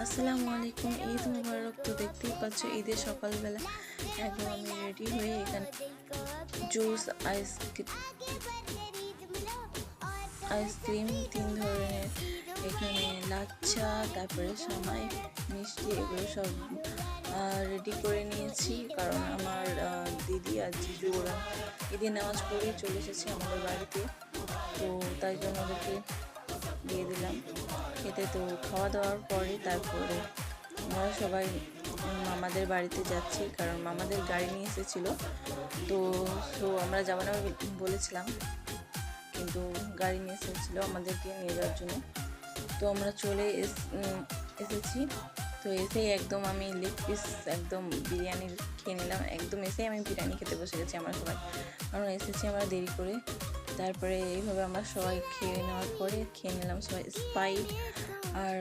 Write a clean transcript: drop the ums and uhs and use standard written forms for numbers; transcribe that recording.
আসসালামু আলাইকুম, ঈদ মুবারক। তো দেখতেই পাচ্ছ ঈদের সকালবেলা একদম আমি রেডি হয়ে এখানে জুস আইসক্রিম 3 ধরনের, এখানে লাচ্ছা, তারপরে সামাই, মিষ্টি, এগুলো সব রেডি করে নিয়েছি। কারণ আমার দিদি আর জিজু ওরা ঈদের নামাজ পড়েই চলে এসেছে আমাদের বাড়িতে, তো তাই জন্য ওদেরকে দিয়ে দিলাম খেতে। তো খাওয়া দাওয়ার পরে তারপরে আমরা সবাই মামাদের বাড়িতে যাচ্ছি, কারণ মামাদের গাড়ি নিয়ে এসেছিলো। তো আমরা যাবো না বলেছিলাম, কিন্তু গাড়ি নিয়ে এসেছিলো আমাদেরকে নিয়ে যাওয়ার জন্য। তো আমরা চলে এসেছি। তো এসেই একদম আমি লেগ পিস একদম বিরিয়ানি খেয়ে নিলাম। একদম এসেই আমি বিরিয়ানি খেতে বসে গেছি আমরা সবাই, কারণ এসেছি আমরা দেরি করে। তারপরে এইভাবে আমরা সবাই খেয়ে নেওয়ার পরে খেয়ে নিলাম সবাই স্প্রাইট আর